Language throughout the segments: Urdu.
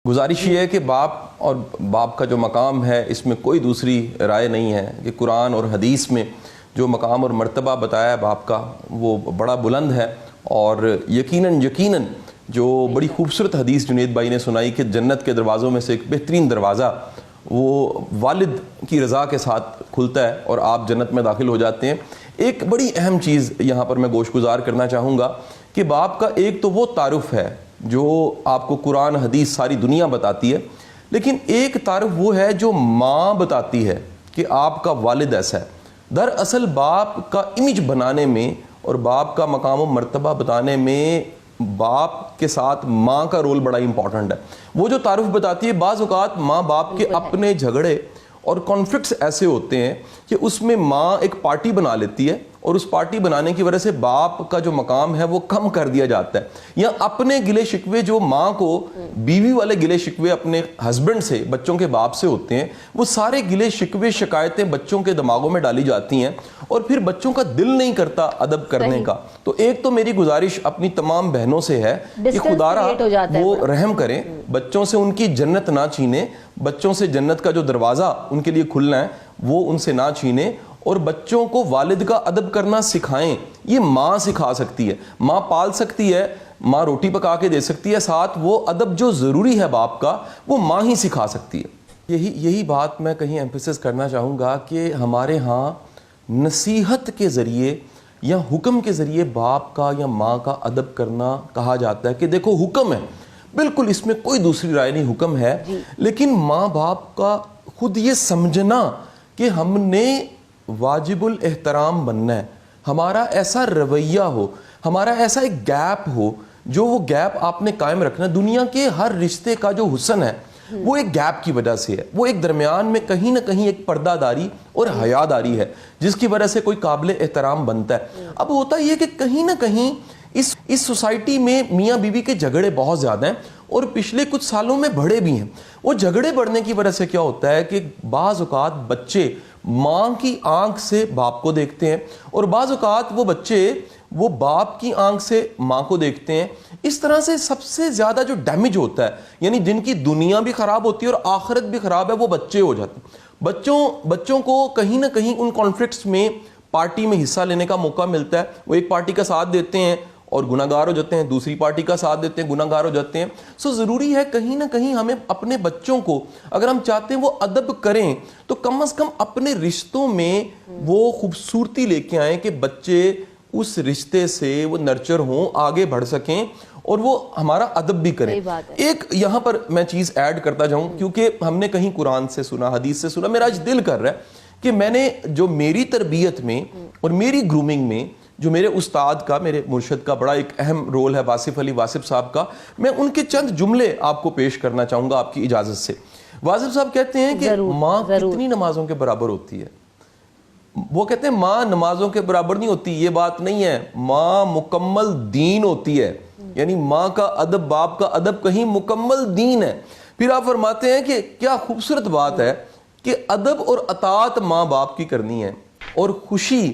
گزارش یہ ہے کہ باپ اور باپ کا جو مقام ہے اس میں کوئی دوسری رائے نہیں ہے کہ قرآن اور حدیث میں جو مقام اور مرتبہ بتایا ہے باپ کا وہ بڑا بلند ہے، اور یقیناً جو بڑی خوبصورت حدیث جنید بھائی نے سنائی کہ جنت کے دروازوں میں سے ایک بہترین دروازہ وہ والد کی رضا کے ساتھ کھلتا ہے اور آپ جنت میں داخل ہو جاتے ہیں۔ ایک بڑی اہم چیز یہاں پر میں گوش گزار کرنا چاہوں گا کہ باپ کا ایک تو وہ تعارف ہے جو آپ کو قرآن حدیث ساری دنیا بتاتی ہے، لیکن ایک تعارف وہ ہے جو ماں بتاتی ہے کہ آپ کا والد ایسا ہے۔ دراصل باپ کا امیج بنانے میں اور باپ کا مقام و مرتبہ بتانے میں باپ کے ساتھ ماں کا رول بڑا امپورٹنٹ ہے۔ وہ جو تعارف بتاتی ہے، بعض اوقات ماں باپ کے اپنے جھگڑے اور کانفلکٹس ایسے ہوتے ہیں کہ اس میں ماں ایک پارٹی بنا لیتی ہے اور اس پارٹی بنانے کی وجہ سے باپ کا جو مقام ہے وہ کم کر دیا جاتا ہے، یا اپنے گلے شکوے جو ماں کو بیوی والے گلے شکوے اپنے ہسبینڈ سے، بچوں کے باپ سے ہوتے ہیں، وہ سارے گلے شکوے شکایتیں بچوں کے دماغوں میں ڈالی جاتی ہیں اور پھر بچوں کا دل نہیں کرتا ادب کرنے کا۔ تو ایک تو میری گزارش اپنی تمام بہنوں سے ہے کہ خدا را وہ رحم کریں، بچوں سے ان کی جنت نہ چھینے، بچوں سے جنت کا جو دروازہ ان کے لیے کھلنا ہے وہ ان سے نہ چھینے، اور بچوں کو والد کا ادب کرنا سکھائیں۔ یہ ماں سکھا سکتی ہے، ماں پال سکتی ہے، ماں روٹی پکا کے دے سکتی ہے، ساتھ وہ ادب جو ضروری ہے باپ کا وہ ماں ہی سکھا سکتی ہے۔ یہی بات میں کہیں ایمفیسس کرنا چاہوں گا کہ ہمارے ہاں نصیحت کے ذریعے یا حکم کے ذریعے باپ کا یا ماں کا ادب کرنا کہا جاتا ہے کہ دیکھو حکم ہے، بالکل اس میں کوئی دوسری رائے نہیں، حکم ہے، لیکن ماں باپ کا خود یہ سمجھنا کہ ہم نے واجب الاحترام بننا ہے، ہمارا ایسا رویہ ہو، ہمارا ایسا ایک گیپ ہو، جو وہ گیپ آپ نے قائم رکھنا ہے۔ دنیا کے ہر رشتے کا جو حسن ہے وہ ایک گیپ کی وجہ سے ہے، وہ ایک درمیان میں کہیں نہ کہیں ایک پردہ داری اور حیا داری ہے جس کی وجہ سے کوئی قابل احترام بنتا ہے۔ اب ہوتا یہ کہ کہیں نہ کہیں اس سوسائٹی میں میاں بیوی کے جھگڑے بہت زیادہ ہیں اور پچھلے کچھ سالوں میں بڑھے بھی ہیں۔ وہ جھگڑے بڑھنے کی وجہ سے کیا ہوتا ہے کہ بعض اوقات بچے ماں کی آنکھ سے باپ کو دیکھتے ہیں اور بعض اوقات وہ بچے وہ باپ کی آنکھ سے ماں کو دیکھتے ہیں۔ اس طرح سے سب سے زیادہ جو ڈیمیج ہوتا ہے، یعنی جن کی دنیا بھی خراب ہوتی ہے اور آخرت بھی خراب ہے، وہ بچے ہو جاتے ہیں۔ بچوں کو کہیں نہ کہیں ان کانفلکٹس میں پارٹی میں حصہ لینے کا موقع ملتا ہے۔ وہ ایک پارٹی کا ساتھ دیتے ہیں اور گناہ گار ہو جاتے ہیں، دوسری پارٹی کا ساتھ دیتے ہیں، گناہ گار ہو جاتے ہیں۔ ضروری ہے کہیں نہ کہیں ہمیں اپنے بچوں کو، اگر ہم چاہتے ہیں وہ ادب کریں، تو کم از کم اپنے رشتوں میں وہ خوبصورتی لے کے آئیں کہ بچے اس رشتے سے وہ نرچر ہوں، آگے بڑھ سکیں اور وہ ہمارا ادب بھی کریں۔ ایک یہاں پر میں چیز ایڈ کرتا جاؤں، کیونکہ ہم نے کہیں قرآن سے سنا، حدیث سے سنا، میرا آج دل کر رہا ہے کہ میں نے جو میری تربیت میں اور میری گرومنگ میں جو میرے استاد کا، میرے مرشد کا بڑا ایک اہم رول ہے، واصف علی واصف صاحب کا، میں ان کے چند جملے آپ کو پیش کرنا چاہوں گا آپ کی اجازت سے۔ واصف صاحب کہتے ہیں کہ ماں کتنی نمازوں کے برابر ہوتی ہے؟ وہ کہتے ہیں ماں نمازوں کے برابر نہیں ہوتی، یہ بات نہیں ہے، ماں مکمل دین ہوتی ہے، یعنی ماں کا ادب، باپ کا ادب کہیں مکمل دین ہے۔ پھر آپ فرماتے ہیں کہ کیا خوبصورت بات ہے کہ ادب اور اطاعت ماں باپ کی کرنی ہے اور خوشی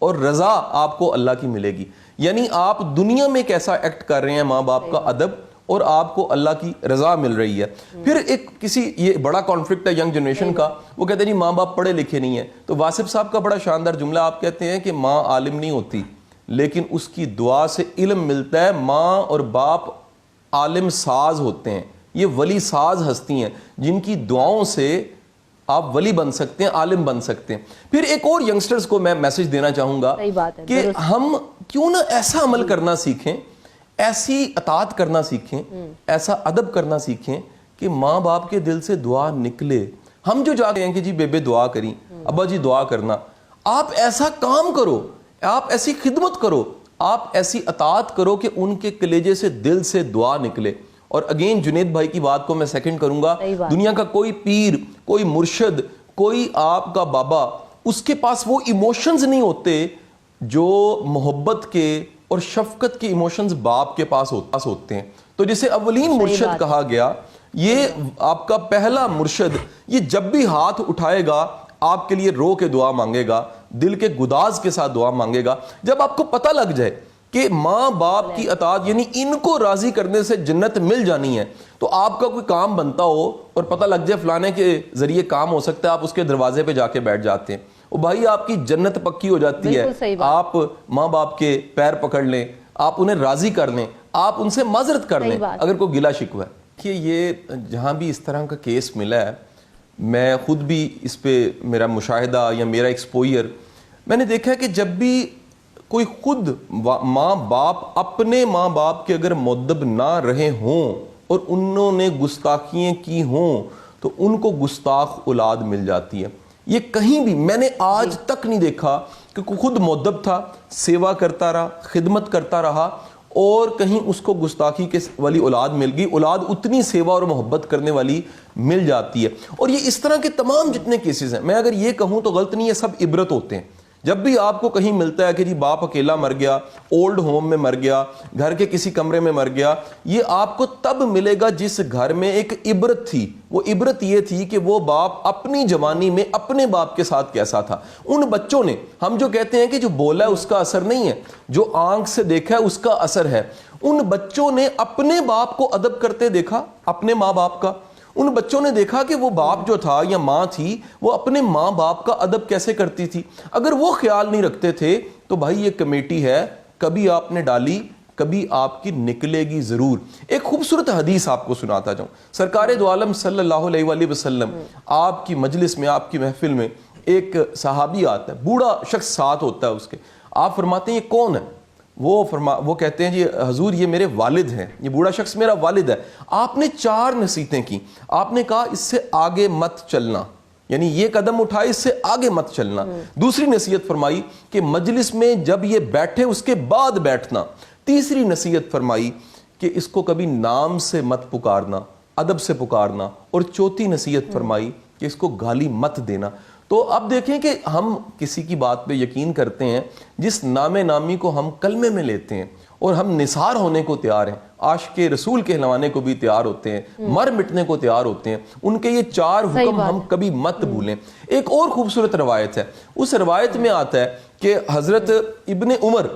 اور رضا آپ کو اللہ کی ملے گی۔ یعنی آپ دنیا میں کیسا ایکٹ کر رہے ہیں، ماں باپ کا ادب، اور آپ کو اللہ کی رضا مل رہی ہے۔ پھر ایک یہ بڑا کانفلکٹ ہے ینگ جنریشن کا، وہ کہتے ہیں جی ماں باپ پڑھے لکھے نہیں ہیں، تو واصف صاحب کا بڑا شاندار جملہ آپ کہتے ہیں کہ ماں عالم نہیں ہوتی لیکن اس کی دعا سے علم ملتا ہے۔ ماں اور باپ عالم ساز ہوتے ہیں، یہ ولی ساز ہستی ہیں جن کی دعاؤں سے آپ ولی بن سکتے ہیں، عالم بن سکتے ہیں۔ پھر ایک اور ینگسٹرز کو میں میسج دینا چاہوں گا کہ ہم کیوں نہ ایسا عمل کرنا سیکھیں، ایسی اطاعت کرنا سیکھیں، ایسا ادب کرنا سیکھیں کہ ماں باپ کے دل سے دعا نکلے۔ ہم جو جاتے ہیں کہ جی بیبے دعا کریں، ابا جی دعا کرنا، آپ ایسا کام کرو، آپ ایسی خدمت کرو، آپ ایسی اطاعت کرو کہ ان کے کلیجے سے دل سے دعا نکلے۔ اور اگین جنید بھائی کی بات کو میں سیکنڈ کروں گا، دنیا کا کوئی پیر، کوئی مرشد، کوئی آپ کا بابا، اس کے پاس وہ ایموشنز نہیں ہوتے جو محبت کے اور شفقت کے ایموشنز باپ کے پاس ہوتے ہیں۔ تو جسے اولین مرشد کہا گیا، یہ آپ کا پہلا مرشد، یہ جب بھی ہاتھ اٹھائے گا آپ کے لیے رو کے دعا مانگے گا، دل کے گداز کے ساتھ دعا مانگے گا۔ جب آپ کو پتہ لگ جائے کہ ماں باپ کی اطاعت یعنی ان کو راضی کرنے سے جنت مل جانی ہے، تو آپ کا کوئی کام بنتا ہو اور پتہ لگ جائے فلانے کے ذریعے کام ہو سکتا ہے، آپ اس کے دروازے پہ جا کے بیٹھ جاتے ہیں، وہ بھائی آپ کی جنت پکی ہو جاتی ہے۔ آپ ماں باپ کے پیر پکڑ لیں، آپ انہیں راضی کر لیں، آپ ان سے معذرت کر لیں اگر کوئی گلہ شکوہ ہے۔ کہ یہ جہاں بھی اس طرح کا کیس ملا ہے، میں خود بھی اس پہ میرا مشاہدہ یا میرا ایکسپوئر، میں نے دیکھا ہے کہ جب بھی کوئی خود ماں باپ اپنے ماں باپ کے اگر مؤدب نہ رہے ہوں اور انہوں نے گستاخیاں کی ہوں تو ان کو گستاخ اولاد مل جاتی ہے۔ یہ کہیں بھی میں نے آج تک نہیں دیکھا کہ کوئی خود مؤدب تھا، سیوا کرتا رہا، خدمت کرتا رہا اور کہیں اس کو گستاخی کے والی اولاد مل گئی۔ اولاد اتنی سیوا اور محبت کرنے والی مل جاتی ہے۔ اور یہ اس طرح کے تمام جتنے کیسز ہیں، میں اگر یہ کہوں تو غلط نہیں ہے، سب عبرت ہوتے ہیں۔ جب بھی آپ کو کہیں ملتا ہے کہ جی باپ اکیلا مر گیا، اولڈ ہوم میں مر گیا، گھر کے کسی کمرے میں مر گیا، یہ آپ کو تب ملے گا جس گھر میں ایک عبرت تھی۔ وہ عبرت یہ تھی کہ وہ باپ اپنی جوانی میں اپنے باپ کے ساتھ کیسا تھا۔ ان بچوں نے، ہم جو کہتے ہیں کہ جو بولا ہے اس کا اثر نہیں ہے، جو آنکھ سے دیکھا ہے اس کا اثر ہے، ان بچوں نے اپنے باپ کو ادب کرتے دیکھا، اپنے ماں باپ کا۔ ان بچوں نے دیکھا کہ وہ باپ جو تھا یا ماں تھی وہ اپنے ماں باپ کا ادب کیسے کرتی تھی۔ اگر وہ خیال نہیں رکھتے تھے تو بھائی یہ کمیٹی ہے، کبھی آپ نے ڈالی، کبھی آپ کی نکلے گی ضرور۔ ایک خوبصورت حدیث آپ کو سناتا جاؤں۔ سرکار دو عالم صلی اللہ علیہ وآلہ وسلم آپ کی مجلس میں، آپ کی محفل میں ایک صحابی آتا ہے، بوڑھا شخص ساتھ ہوتا ہے اس کے۔ آپ فرماتے ہیں یہ کون ہے؟ وہ کہتے ہیں جی حضور یہ میرے والد ہیں، یہ بوڑھا شخص میرا والد ہے۔ آپ نے 4 نصیحتیں کی۔ آپ نے کہا اس سے آگے مت چلنا، یعنی یہ قدم اٹھائے اس سے آگے مت چلنا۔ دوسری نصیحت فرمائی کہ مجلس میں جب یہ بیٹھے اس کے بعد بیٹھنا۔ تیسری نصیحت فرمائی کہ اس کو کبھی نام سے مت پکارنا، ادب سے پکارنا۔ اور چوتھی نصیحت فرمائی کہ اس کو گالی مت دینا۔ تو اب دیکھیں کہ ہم کسی کی بات پہ یقین کرتے ہیں جس نام نامی کو ہم کلمے میں لیتے ہیں، اور ہم نثار ہونے کو تیار ہیں، عاشق رسول کہلوانے کو بھی تیار ہوتے ہیں، مر مٹنے کو تیار ہوتے ہیں۔ ان کے یہ 4 حکم ہم کبھی مت بھولیں۔ ایک اور خوبصورت روایت ہے، اس روایت میں آتا ہے کہ حضرت ابن عمر،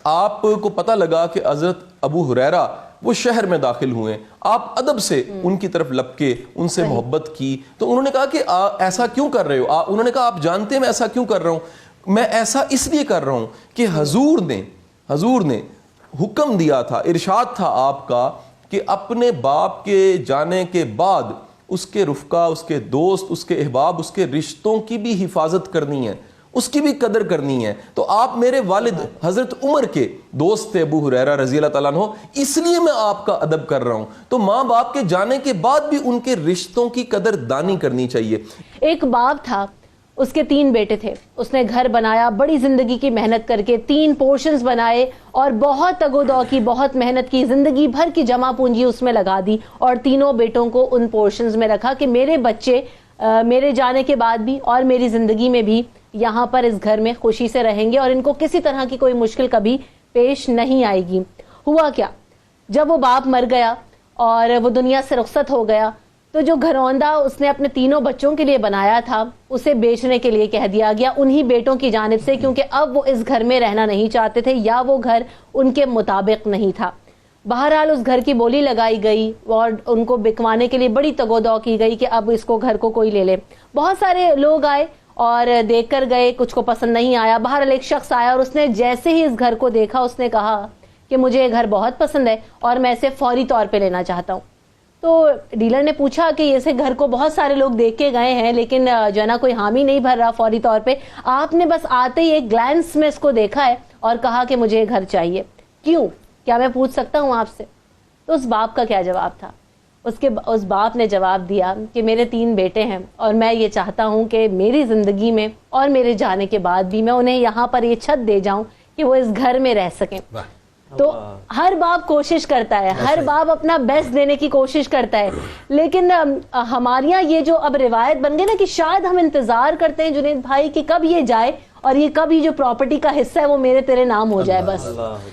آپ کو پتہ لگا کہ حضرت ابو ہریرہ وہ شہر میں داخل ہوئے، آپ ادب سے ان کی طرف لپکے، ان سے محبت کی، تو انہوں نے کہا کہ ایسا کیوں کر رہے ہو؟ انہوں نے کہا آپ جانتے ہیں میں ایسا کیوں کر رہا ہوں؟ میں ایسا اس لیے کر رہا ہوں کہ حضور نے حکم دیا تھا، ارشاد تھا آپ کا کہ اپنے باپ کے جانے کے بعد اس کے رفقا، اس کے دوست، اس کے احباب، اس کے رشتوں کی بھی حفاظت کرنی ہے، اس کی بھی قدر کرنی ہے۔ تو آپ میرے والد حضرت عمر کے دوست تھے ابو ہریرہ رضی اللہ تعالیٰ عنہ، اس لیے میں آپ کا ادب کر رہا ہوں۔ تو ماں باپ کے جانے کے بعد بھی ان کے رشتوں کی قدر دانی کرنی چاہیے۔ ایک باپ تھا، اس کے 3 بیٹے تھے، اس نے گھر بنایا، بڑی زندگی کی محنت کر کے 3 پورشنز بنائے اور بہت تگ و دو کی، بہت محنت کی، زندگی بھر کی جمع پونجی اس میں لگا دی اور تینوں بیٹوں کو ان پورشنز میں رکھا کہ میرے بچے میرے جانے کے بعد بھی اور میری زندگی میں بھی یہاں پر اس گھر میں خوشی سے رہیں گے اور ان کو کسی طرح کی کوئی مشکل کبھی پیش نہیں آئے گی۔ ہوا کیا، جب وہ باپ مر گیا اور وہ دنیا سے رخصت ہو گیا تو جو گھروندہ اس نے اپنے تینوں بچوں کے لیے بنایا تھا اسے بیچنے کے لیے کہہ دیا گیا انہی بیٹوں کی جانب سے، کیونکہ اب وہ اس گھر میں رہنا نہیں چاہتے تھے یا وہ گھر ان کے مطابق نہیں تھا۔ بہرحال اس گھر کی بولی لگائی گئی اور ان کو بکوانے کے لیے بڑی تگ و دو کی گئی کہ اب اس کو گھر کو کوئی لے لے۔ بہت سارے لوگ آئے اور دیکھ کر گئے، کچھ کو پسند نہیں آیا۔ بہرحال ایک شخص آیا اور اس نے جیسے ہی اس گھر کو دیکھا اس نے کہا کہ مجھے یہ گھر بہت پسند ہے اور میں اسے فوری طور پہ لینا چاہتا ہوں۔ تو ڈیلر نے پوچھا کہ اسے گھر کو بہت سارے لوگ دیکھ کے گئے ہیں لیکن جو ہے نا کوئی حامی نہیں بھر رہا فوری طور پہ، آپ نے بس آتے ہی ایک گلانس میں اس کو دیکھا ہے اور کہا کہ مجھے یہ گھر چاہیے، کیوں؟ کیا میں پوچھ سکتا ہوں آپ سے؟ تو اس باپ کا کیا جواب تھا؟ اس باپ نے جواب دیا کہ میرے 3 بیٹے ہیں اور میں یہ چاہتا ہوں کہ میری زندگی میں اور میرے جانے کے بعد بھی میں انہیں یہاں پر یہ چھت دے جاؤں کہ وہ اس گھر میں رہ سکیں۔ تو ہر باپ کوشش کرتا ہے، ہر باپ اپنا بیسٹ دینے کی کوشش کرتا ہے، لیکن ہمارے یہاں یہ جو اب روایت بن گئی نا کہ شاید ہم انتظار کرتے ہیں جنید بھائی کہ کب یہ جائے اور یہ کب یہ جو پراپرٹی کا حصہ ہے وہ میرے تیرے نام ہو جائے، بس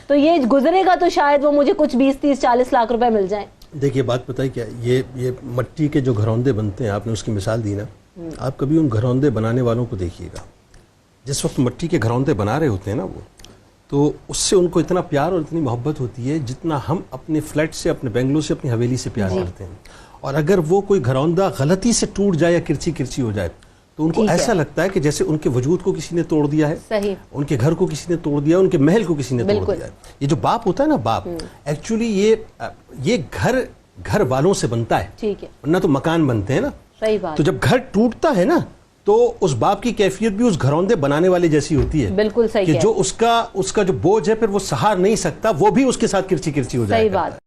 تو یہ گزرے گا تو شاید وہ مجھے کچھ 20 30 40 لاکھ روپے مل جائیں۔ دیکھیے بات پتہ ہے کیا، یہ مٹی کے جو گھروندے بنتے ہیں، آپ نے اس کی مثال دی نا، آپ کبھی ان گھروندے بنانے والوں کو دیکھیے گا، جس وقت مٹی کے گھروندے بنا رہے ہوتے ہیں نا وہ، تو اس سے ان کو اتنا پیار اور اتنی محبت ہوتی ہے جتنا ہم اپنے فلیٹ سے، اپنے بنگلو سے، اپنی حویلی سے پیار کرتے ہیں. اور اگر وہ کوئی گھروندہ غلطی سے ٹوٹ جائے یا کرچی کرچی ہو جائے تو ان کو ایسا لگتا ہے کہ جیسے ان کے وجود کو کسی نے توڑ دیا ہے، صحیح، ان کے گھر کو کسی نے توڑ دیا، ان کے محل کو کسی نے توڑ دیا ہے. یہ جو باپ ہوتا ہے نا، باپ ایکچولی یہ گھر والوں سے بنتا ہے، ٹھیک ہے، ورنہ تو مکان بنتے ہیں نا. صحیح بات. تو جب گھر ٹوٹتا ہے نا تو اس باپ کی کیفیت بھی اس گھروندے بنانے والے جیسی ہوتی ہے. بالکل صحیح کہ جو اس کا جو بوجھ ہے پھر وہ سہار نہیں سکتا، وہ بھی اس کے ساتھ کرچی کرچی ہو جائے. صحیح بات.